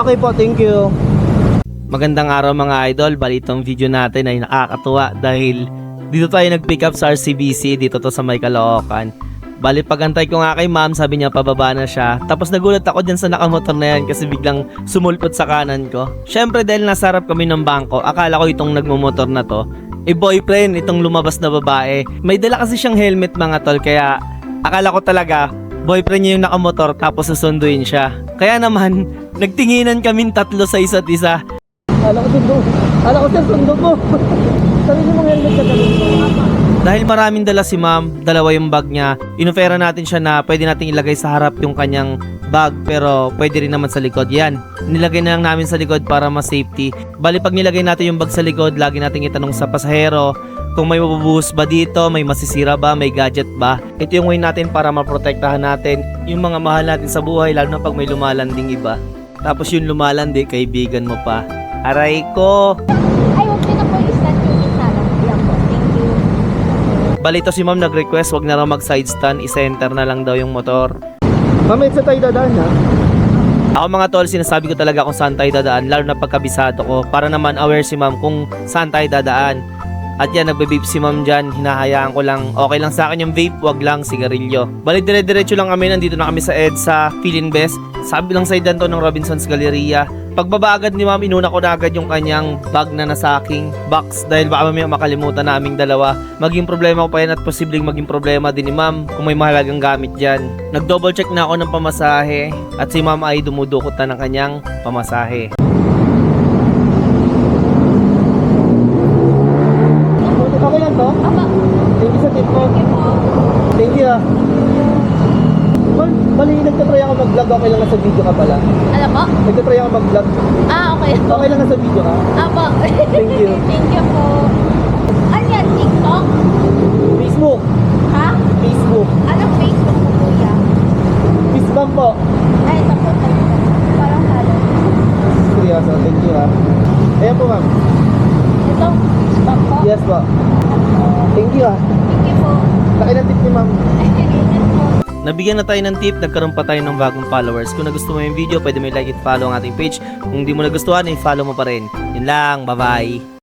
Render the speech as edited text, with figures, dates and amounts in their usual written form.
okay po, thank you. Magandang araw mga idol, balitong video natin ay nakakatuwa dahil dito tayo nag-pick up sa RCBC, dito to sa may Caloocan. Bali pagantay ko nga kay ma'am, sabi niya pababa na siya. Tapos nagulat ako dyan sa nakamotor na yan kasi biglang sumulpot sa kanan ko. Syempre dahil nasa harap kami ng bangko, akala ko itong nagmumotor na to boyfriend itong lumabas na babae. May dala kasi siyang helmet mga tol, kaya akala ko talaga boyfriend niya yung nakamotor tapos susunduin siya. Kaya naman, nagtinginan kaming tatlo sa isa't isa. Ala ko sundo mo. Sabi niyo mong helmet ka talaga. Dahil maraming dala si ma'am, dalawa yung bag niya, inofera natin siya na pwede nating ilagay sa harap yung kanyang bag pero pwede rin naman sa likod. Yan, nilagay na lang namin sa likod para mas safety. Bali pag nilagay natin yung bag sa likod, lagi nating itanong sa pasahero kung may mabubuhos ba dito, may masisira ba, may gadget ba. Ito yung way natin para maprotektahan natin yung mga mahal natin sa buhay, lalo na pag may lumalanding iba. Tapos yung lumalandi, kaibigan mo pa. Aray ko! Ay, huwag niyo na po i-stand yung gitna lang. Yan po, thank you. Balito si ma'am nag-request, wag na raw mag-side stand, i-center na lang daw yung motor. Mamaya sa tayo dadaan ha. Ako mga tol, sinasabi ko talaga kung saan tayo dadaan, lalo na pagkabisado ko, para naman aware si ma'am kung saan tayo dadaan. At yan, nagbe-vape si ma'am dyan, hinahayaan ko lang, okay lang sa akin yung vape, wag lang sigarilyo. Bali dire-diretso lang kami, nandito na kami sa EDSA, Feeling Best, sabi lang sa idan to ng Robinson's Galleria. Pagbaba agad ni ma'am, inuna ko na agad yung kanyang bag na nasa aking box dahil baka mamaya makalimutan na aming dalawa. Maging problema ko pa yan at posibleng maging problema din ni ma'am kung may mahalagang gamit dyan. Nag-double check na ako ng pamasahe at si ma'am ay dumudukot na ng kanyang pamasahe. Okay lang to? Aba, Thank you sa tip mo. okay po. Thank you ha. Bali, nagtatry ako mag-vlog, okay lang nasa video ka pala. Ano po? Nagtatry ako mag-vlog, Ah, okay. okay lang nasa video ka. Aba. Thank you. Thank you po. Ano yan, TikTok? Facebook. Ha? Facebook. Anong Facebook po, kuya? Fistbump po. Ay, ito po. Parang halo. Seryoso, thank you ha. Ayan po ma'am. Ito, stop po? Yes po. Thank you ha. Thank you po. Laki ng tip ni ma'am. Ingat po. Nabigyan na tayo ng tip, nagkaroon pa tayo ng bagong followers. Kung nagustuhan mo yung video, pwede mo i-like at follow ang ating page. Kung hindi mo nagustuhan, i-follow mo pa rin. Yun lang, bye bye!